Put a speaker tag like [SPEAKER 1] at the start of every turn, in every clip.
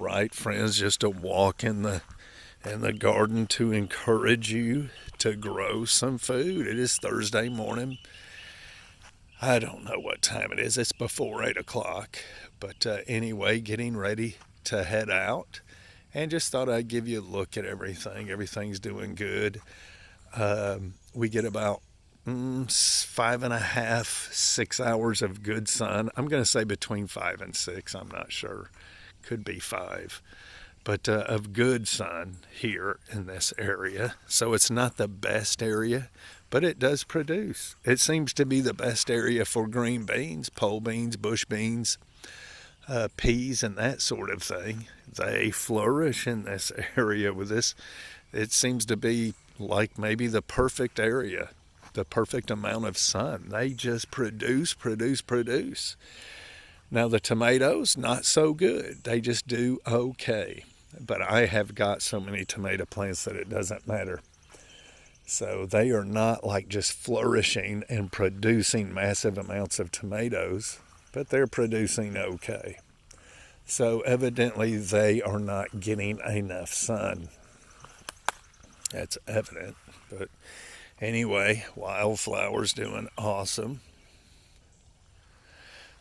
[SPEAKER 1] right, friends, just a walk in the garden to encourage you to grow some food. It is Thursday morning. I don't know what time it is. It's before 8 o'clock, but anyway, getting ready to head out, and just thought I'd give you a look at everything. Everything's doing good. We get about 5.5, 6 hours of good sun. I'm going to say between 5 and 6. I'm not sure. Could be 5. But of good sun here in this area. So it's not the best area, but it does produce. It seems to be the best area for green beans, pole beans, bush beans, peas, and that sort of thing. They flourish in this area with this. It seems to be like maybe the perfect area, the perfect amount of sun. They just produce, produce, produce. Now, the tomatoes, not so good. They just do okay. But I have got so many tomato plants that it doesn't matter. So they are not like just flourishing and producing massive amounts of tomatoes, but they're producing okay. So evidently they are not getting enough sun. That's evident. But anyway, wildflowers doing awesome.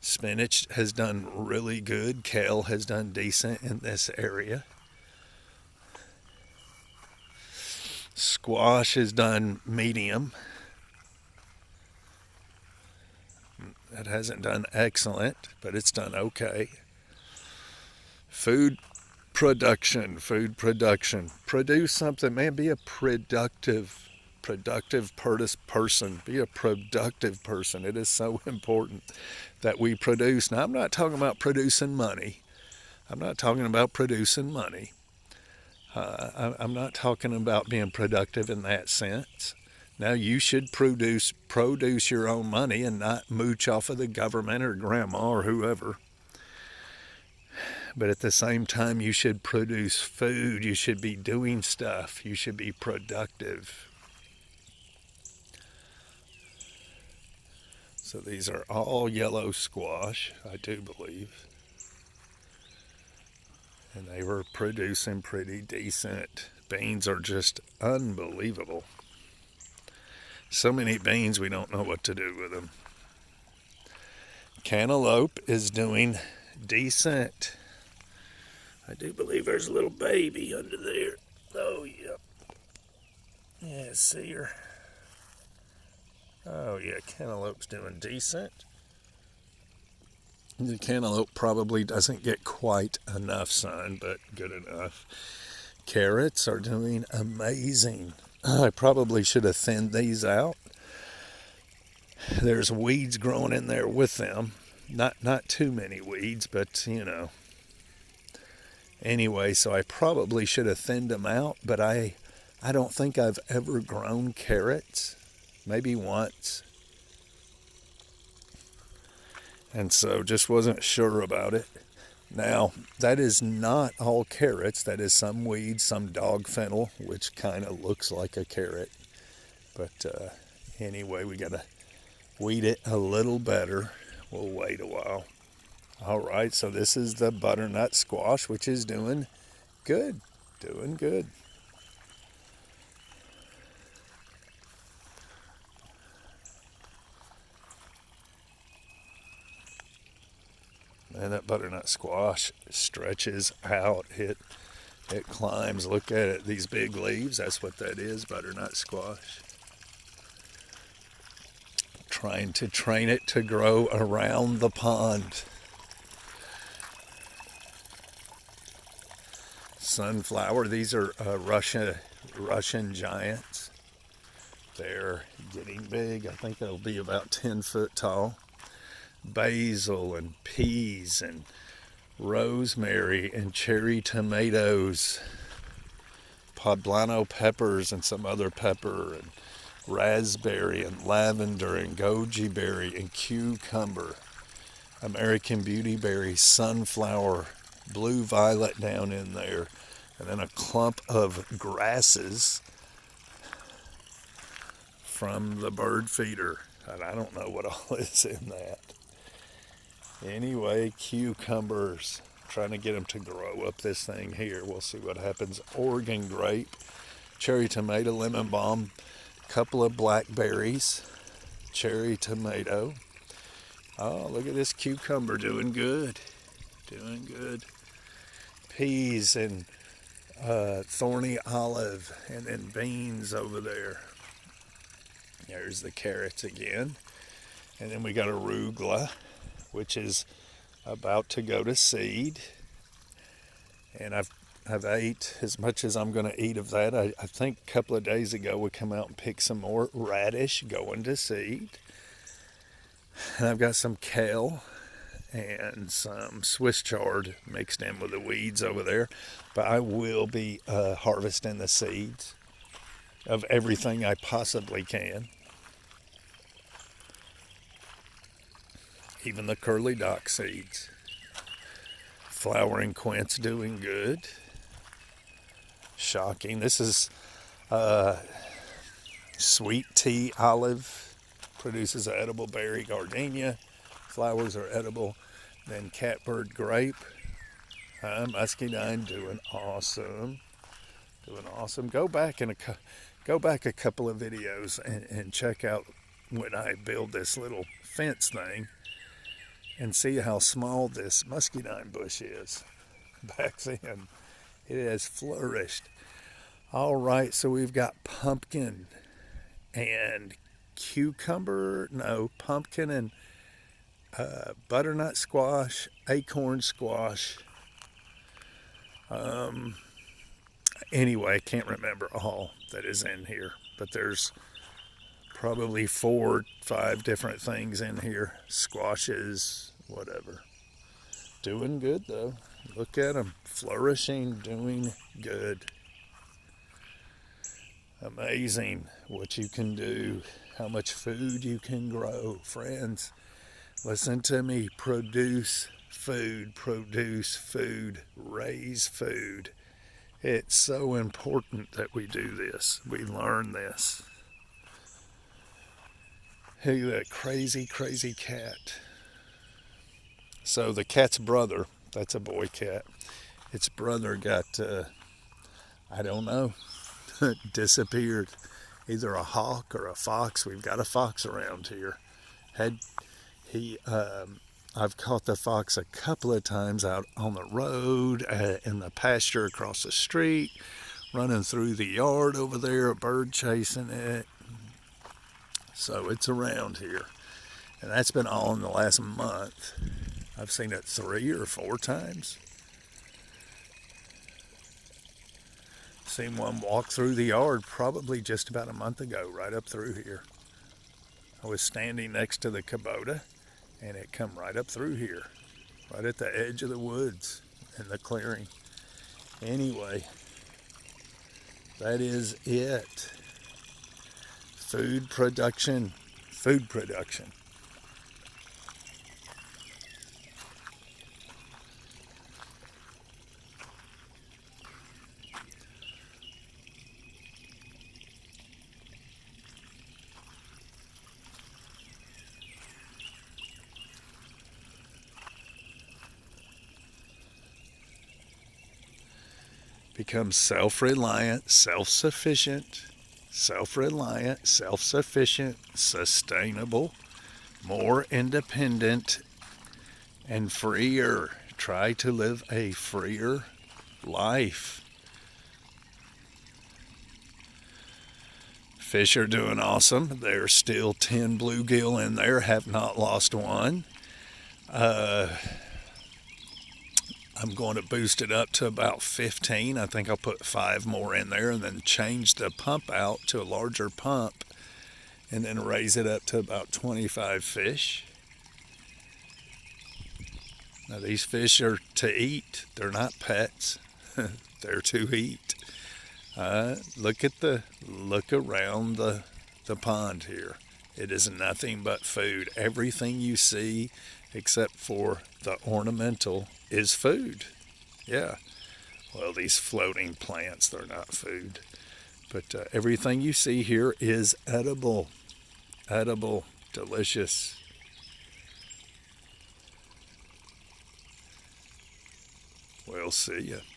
[SPEAKER 1] Spinach has done really good. Kale has done decent in this area. Squash has done medium. It hasn't done excellent, but it's done okay. Food production. Produce something, man. Be a productive person. Be a productive person. It is so important that we produce. Now, I'm not talking about producing money. I'm not talking about producing money. I'm not talking about being productive in that sense. Now, you should produce your own money and not mooch off of the government or grandma or whoever. But at the same time, you should produce food. You should be doing stuff. You should be productive. So these are all yellow squash, I do believe. And they were producing pretty decent. Beans are just unbelievable. So many beans, we don't know what to do with them. Cantaloupe is doing decent. I do believe there's a little baby under there. Oh, yeah. Yeah, see her. Oh, yeah, cantaloupe's doing decent. The cantaloupe probably doesn't get quite enough sun, but good enough. Carrots are doing amazing. I probably should have thinned these out. There's weeds growing in there with them. Not too many weeds, but Anyway, so I probably should have thinned them out, but I don't think I've ever grown carrots. Maybe once. And so just wasn't sure about it. Now, that is not all carrots. That is some weeds, some dog fennel, which kind of looks like a carrot. But anyway, we got to weed it a little better. We'll wait a while. All right, so this is the butternut squash, which is doing good. Doing good. And that butternut squash stretches out. It climbs. Look at it. These big leaves, that's what that is, butternut squash. Trying to train it to grow around the pond. Sunflower, these are Russian giants. They're getting big. I think they'll be about 10 foot tall. Basil and peas and rosemary and cherry tomatoes, poblano peppers and some other pepper, and raspberry and lavender and goji berry and cucumber, American beauty berry, sunflower, blue violet down in there, and then a clump of grasses from the bird feeder. And I don't know what all is in that. Anyway, cucumbers, trying to get them to grow up this thing here. We'll see what happens. Oregon grape, cherry tomato, lemon balm, couple of blackberries, cherry tomato. Oh, look at this cucumber doing good. Doing good. Peas and thorny olive, and then beans over there. There's the carrots again. And then we got arugula, which is about to go to seed. And I've ate as much as I'm going to eat of that. I think a couple of days ago we come out and picked some more radish going to seed. And I've got some kale and some Swiss chard mixed in with the weeds over there. But I will be harvesting the seeds of everything I possibly can. Even the curly dock seeds. Flowering quince doing good. Shocking. This is sweet tea olive. Produces an edible berry. Gardenia. Flowers are edible. Then catbird grape. Muscadine doing awesome. Doing awesome. Go back a couple of videos and check out when I build this little fence thing and see how small this muscadine bush is. Back then, it has flourished. All right, so we've got pumpkin and pumpkin and butternut squash, acorn squash. Anyway, I can't remember all that is in here, but there's probably 4 or 5 different things in here. Squashes, whatever. Doing good though. Look at them, flourishing, doing good. Amazing what you can do, how much food you can grow. Friends, listen to me. Produce food, raise food. It's so important that we do this. We learn this. Hey, that crazy cat. So the cat's brother, that's a boy cat, its brother got, I don't know, disappeared. Either a hawk or a fox. We've got a fox around here. I've caught the fox a couple of times out on the road, in the pasture across the street, running through the yard over there, a bird chasing it. So it's around here. And that's been all in the last month. I've seen it 3 or 4 times. Seen one walk through the yard probably just about a month ago, right up through here. I was standing next to the Kubota, and it come right up through here, right at the edge of the woods in the clearing. Anyway, that is it. Food production. Become self-reliant, self-sufficient, sustainable, more independent, and freer. Try to live a freer life. Fish are doing awesome. There's still 10 bluegill in there, have not lost one. I'm going to boost it up to about 15. I think I'll put 5 more in there and then change the pump out to a larger pump and then raise it up to about 25 fish. Now these fish are to eat. They're not pets. They're to eat. Look around the pond here. It is nothing but food. Everything you see except for the ornamental is food. Yeah. Well, these floating plants, they're not food. But everything you see here is edible. Edible, delicious. We'll see you.